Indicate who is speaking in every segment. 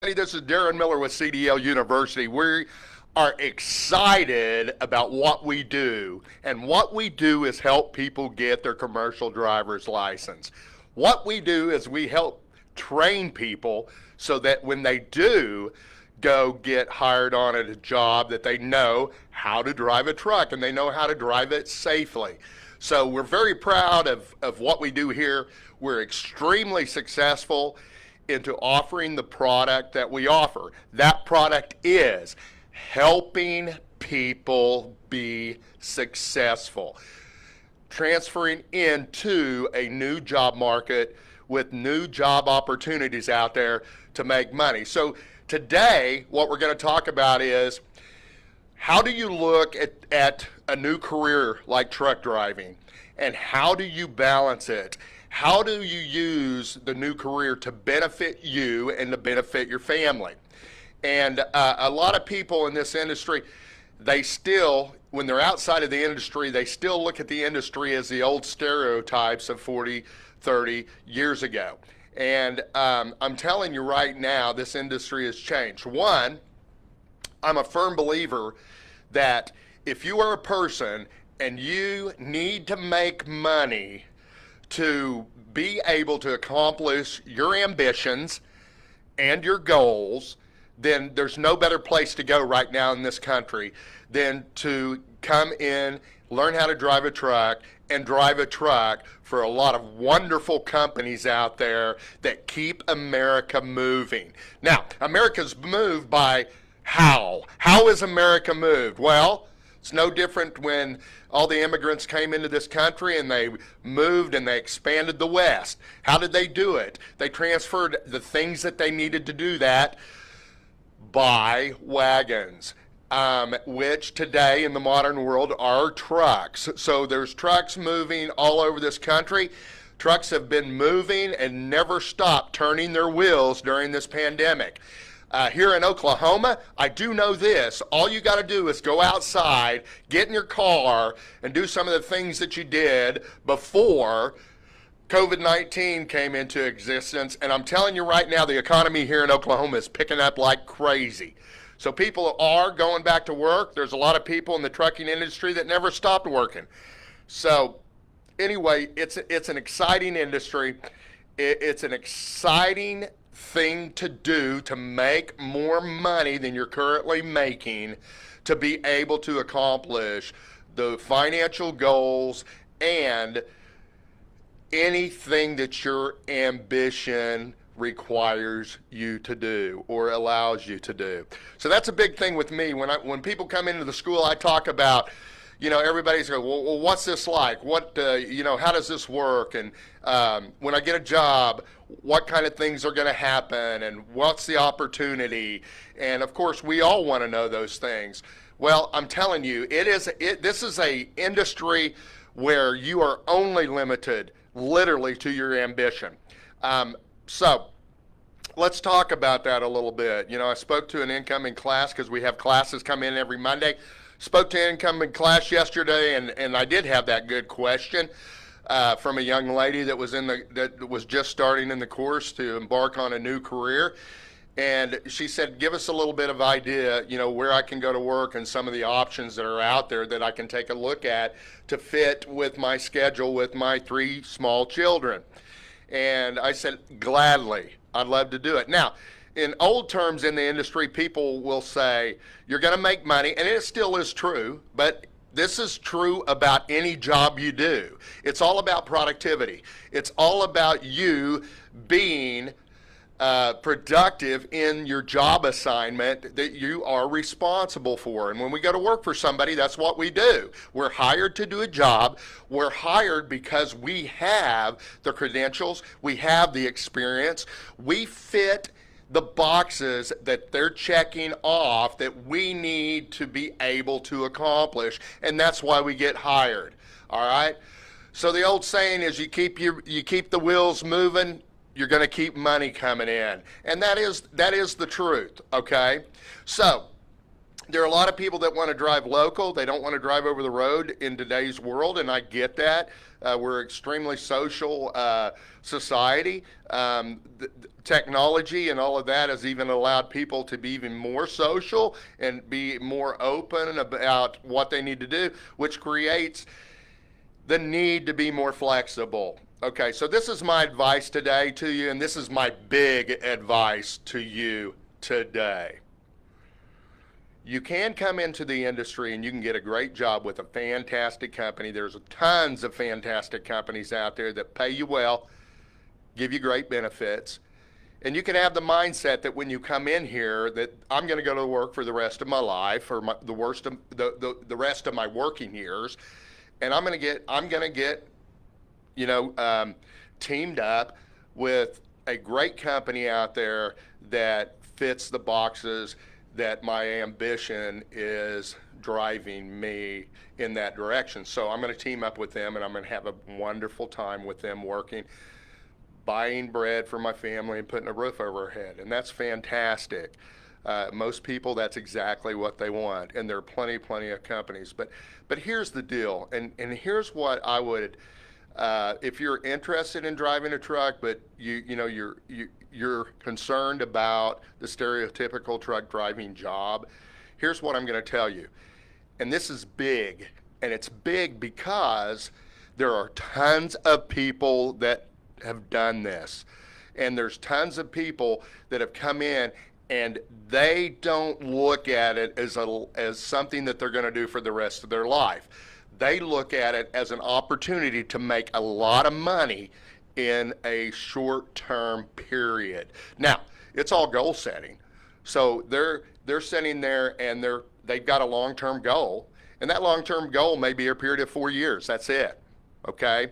Speaker 1: This is Darin Miller with CDL University. We are excited about what we do, and what we do is help people get their commercial driver's license. What we do is we help train people so that when they do go get hired on at a job, that they know how to drive a truck and they know how to drive it safely. So we're very proud of what we do here. We're extremely successful into offering the product that we offer. That product is helping people be successful, transferring into a new job market with new job opportunities out there to make money. So today, what we're going to talk about is how do you look at a new career like truck driving, and how do you balance it? How do you use the new career to benefit you and to benefit your family? And a lot of people in this industry, they still, when they're outside of the industry, they still look at the industry as the old stereotypes of 40, 30 years ago. And I'm telling you right now, this industry has changed. One, I'm a firm believer that if you are a person and you need to make money to be able to accomplish your ambitions and your goals, then there's no better place to go right now in this country than to come in, learn how to drive a truck, and drive a truck for a lot of wonderful companies out there that keep America moving. Now, America's moved by how? How is America moved? Well, it's no different when all the immigrants came into this country and they moved and they expanded the West. How did they do it? They transferred the things that they needed to do that by wagons, which today in the modern world are trucks. So there's trucks moving all over this country. Trucks have been moving and never stopped turning their wheels during this pandemic. Here in Oklahoma, I do know this. All you got to do is go outside, get in your car, and do some of the things that you did before COVID-19 came into existence. And I'm telling you right now, the economy here in Oklahoma is picking up like crazy. So people are going back to work. There's a lot of people in the trucking industry that never stopped working. So anyway, it's an exciting industry. It's an exciting thing to do to make more money than you're currently making, to be able to accomplish the financial goals and anything that your ambition requires you to do or allows you to do. So that's a big thing with me. When people come into the school, I talk about, everybody's going, well, what's this like? How does this work? And when I get a job, what kind of things are going to happen? And what's the opportunity? And of course, we all want to know those things. Well, I'm telling you, this is a industry where you are only limited literally to your ambition. So let's talk about that a little bit. I spoke to an incoming class because we have classes come in every Monday. Spoke to an incoming class yesterday, and I did have that good question from a young lady that was just starting in the course to embark on a new career. And she said, give us a little bit of idea, where I can go to work and some of the options that are out there that I can take a look at to fit with my schedule with my 3 small children. And I said, gladly, I'd love to do it. Now, in old terms in the industry, people will say, you're going to make money, and it still is true, but this is true about any job you do. It's all about productivity. It's all about you being productive in your job assignment that you are responsible for. And when we go to work for somebody, that's what we do. We're hired to do a job. We're hired because we have the credentials, we have the experience, we fit the boxes that they're checking off that we need to be able to accomplish, and that's why we get hired. All right? So the old saying is you keep the wheels moving, you're going to keep money coming in. And that is the truth, okay? So There are a lot of people that want to drive local. They don't want to drive over the road in today's world, and I get that. We're an extremely social society. Technology and all of that has even allowed people to be even more social and be more open about what they need to do, which creates the need to be more flexible. Okay, so this is my advice today to you, and this is my big advice to you today. You can come into the industry and you can get a great job with a fantastic company. There's tons of fantastic companies out there that pay you well, give you great benefits, and you can have the mindset that when you come in here that I'm going to go to work for the rest of my life or the rest of my working years, and I'm going to get teamed up with a great company out there that fits the boxes that my ambition is driving me in that direction. So I'm going to team up with them, and I'm going to have a wonderful time with them working, buying bread for my family and putting a roof over our head. And that's fantastic. Most people, that's exactly what they want. And there are plenty of companies. But here's the deal, and here's what I would, if you're interested in driving a truck, but you're concerned about the stereotypical truck driving job, here's what I'm going to tell you. And this is big, and it's big because there are tons of people that have done this. And there's tons of people that have come in and they don't look at it as something that they're going to do for the rest of their life. They look at it as an opportunity to make a lot of money in a short-term period. Now, it's all goal setting. So they're sitting there and they've got a long-term goal, and that long-term goal may be a period of 4 years. That's it. Okay?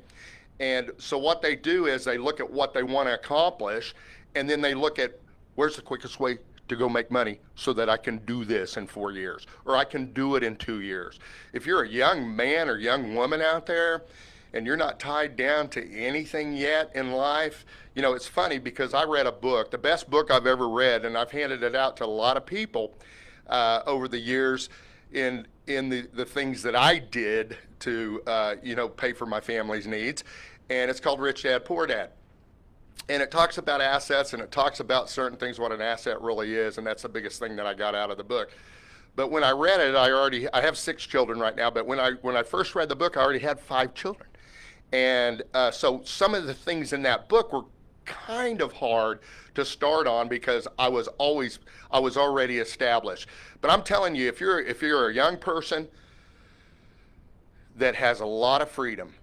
Speaker 1: And so what they do is they look at what they want to accomplish, and then they look at where's the quickest way to go make money so that I can do this in 4 years, or I can do it in 2 years. If you're a young man or young woman out there and you're not tied down to anything yet in life, it's funny because I read a book, the best book I've ever read, and I've handed it out to a lot of people over the years in the things that I did to pay for my family's needs, and it's called Rich Dad, Poor Dad. And it talks about assets, and it talks about certain things, what an asset really is, and that's the biggest thing that I got out of the book. But when I read it, I have 6 children right now, but when I first read the book, I already had 5 children. And so some of the things in that book were kind of hard to start on because I was already established. But I'm telling you, if you're a young person that has a lot of freedom,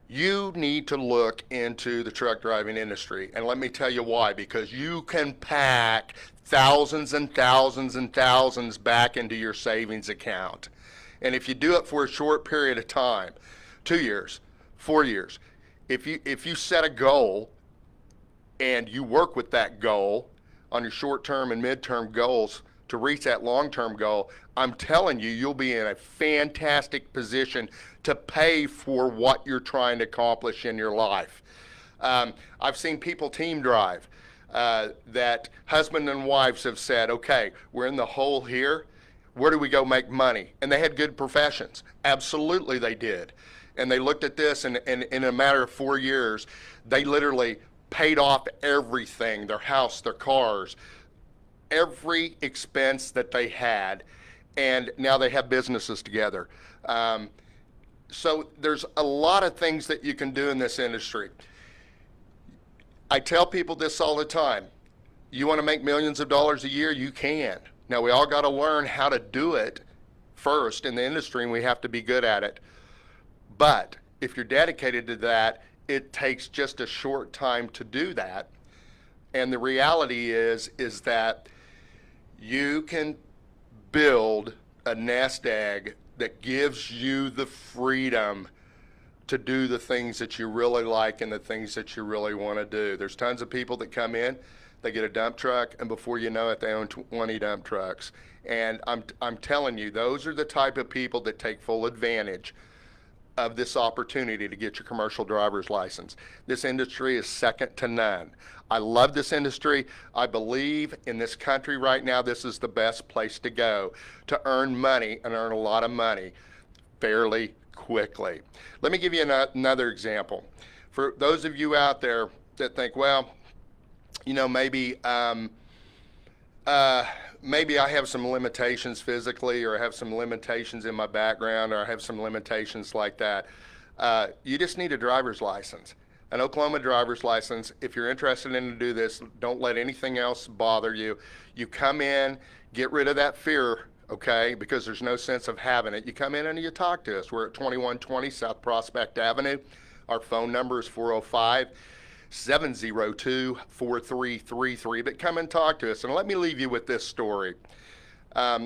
Speaker 1: you need to look into the truck driving industry. And let me tell you why, because you can pack thousands and thousands and thousands back into your savings account. And if you do it for a short period of time, 2 years, 4 years, if you set a goal and you work with that goal on your short-term and mid-term goals to reach that long-term goal, I'm telling you, you'll be in a fantastic position to pay for what you're trying to accomplish in your life. I've seen people team drive that husband and wives have said, okay, we're in the hole here. Where do we go make money? And they had good professions. Absolutely they did. And they looked at this, and in a matter of 4 years, they literally paid off everything, their house, their cars, every expense that they had, and now they have businesses together. So there's a lot of things that you can do in this industry. I tell people this all the time. You want to make millions of dollars a year? You can. Now, we all got to learn how to do it first in the industry, and we have to be good at it. But if you're dedicated to that, it takes just a short time to do that. And the reality is that you can build a nest egg that gives you the freedom to do the things that you really like and the things that you really want to do. There's tons of people that come in, they get a dump truck, and before you know it, they own 20 dump trucks. And I'm telling you, those are the type of people that take full advantage of this opportunity to get your commercial driver's license. This industry is second to none. I love this industry. I believe in this country right now, this is the best place to go to earn money and earn a lot of money fairly quickly. Let me give you another example. For those of you out there that think, well, you know, maybe maybe I have some limitations physically, or I have some limitations in my background, or I have some limitations like that. You just need a driver's license, an Oklahoma driver's license. If you're interested in to do this, don't let anything else bother you. You come in, get rid of that fear, okay, because there's no sense of having it. You come in and you talk to us. We're at 2120 South Prospect Avenue. Our phone number is 405-702-4333, but come and talk to us. And let me leave you with this story.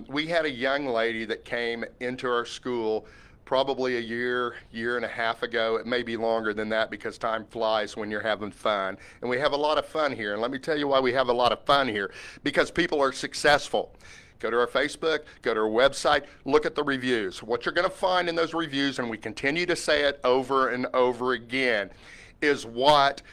Speaker 1: We had a young lady that came into our school probably a year and a half ago. It may be longer than that because time flies when you're having fun. And we have a lot of fun here. And let me tell you why we have a lot of fun here. Because people are successful. Go to our Facebook, go to our website, look at the reviews. What you're going to find in those reviews, and we continue to say it over and over again, is what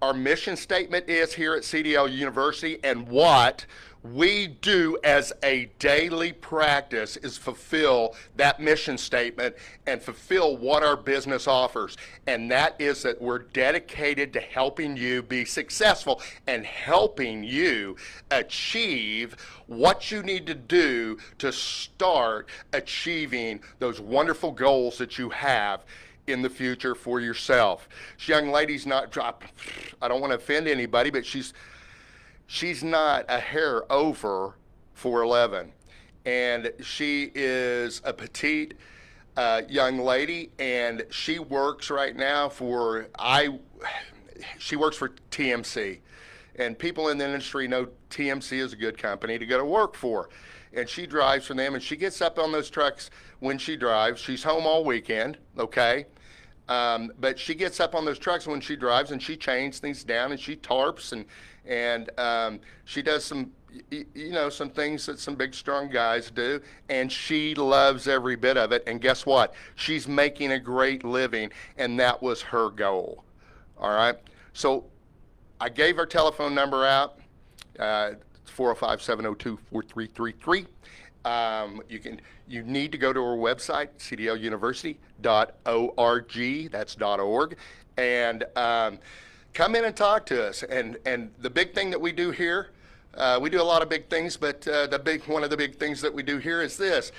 Speaker 1: our mission statement is here at CDL University, and what we do as a daily practice is fulfill that mission statement and fulfill what our business offers. And that is that we're dedicated to helping you be successful and helping you achieve what you need to do to start achieving those wonderful goals that you have in the future for yourself. This young lady's not, I don't want to offend anybody, but she's not a hair over 4'11", and she is a petite young lady, and she works right now she works for TMC, and people in the industry know TMC is a good company to go to work for, and she drives for them, and she gets up on those trucks when she drives. She's home all weekend, okay? But she gets up on those trucks when she drives, and she chains things down, and she tarps, and she does some, some things that some big strong guys do, and she loves every bit of it. And guess what? She's making a great living, and that was her goal. All right. So I gave her telephone number out. It's 405-702-4333. You need to go to our website, cdluniversity.org. That's .org, and come in and talk to us. And the big thing that we do here, we do a lot of big things, but one of the big things that we do here is this.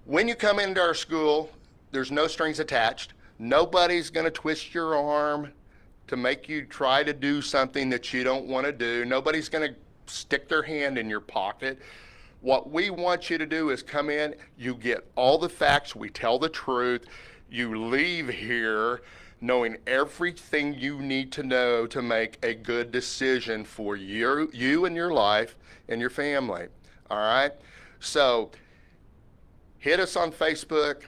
Speaker 1: When you come into our school, there's no strings attached. Nobody's going to twist your arm to make you try to do something that you don't want to do. Nobody's going to stick their hand in your pocket. What we want you to do is come in, you get all the facts, we tell the truth, you leave here knowing everything you need to know to make a good decision for you and your life and your family. All right? So hit us on Facebook.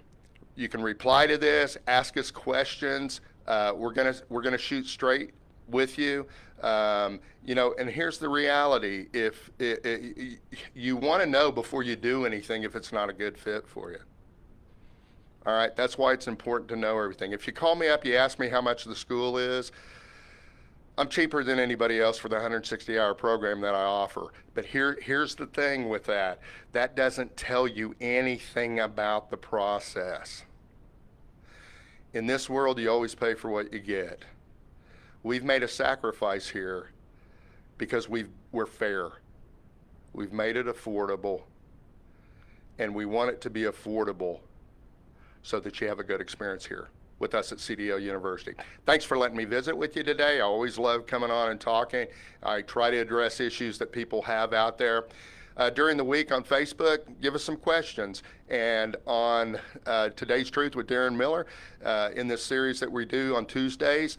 Speaker 1: You can reply to this, ask us questions. We're gonna shoot straight with you. And here's the reality. If you want to know before you do anything if it's not a good fit for you. All right, that's why it's important to know everything. If you call me up, you ask me how much the school is, I'm cheaper than anybody else for the 160-hour program that I offer. But here's the thing with that. That doesn't tell you anything about the process. In this world, you always pay for what you get. We've made a sacrifice here because we're fair. We've made it affordable, and we want it to be affordable so that you have a good experience here with us at CDL University. Thanks for letting me visit with you today. I always love coming on and talking. I try to address issues that people have out there. During the week on Facebook, give us some questions. And on Today's Truth with Darin Miller, in this series that we do on Tuesdays,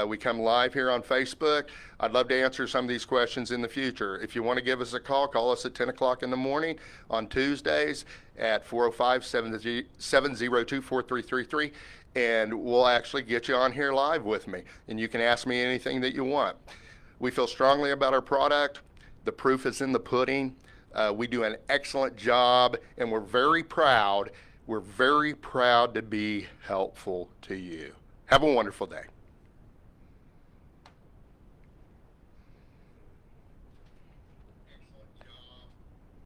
Speaker 1: we come live here on Facebook. I'd love to answer some of these questions in the future. If you want to give us a call, call us at 10 o'clock in the morning on Tuesdays at 405-702-4333, and we'll actually get you on here live with me, and you can ask me anything that you want. We feel strongly about our product. The proof is in the pudding. We do an excellent job, and we're very proud We're very proud to be helpful to you. Have a wonderful day.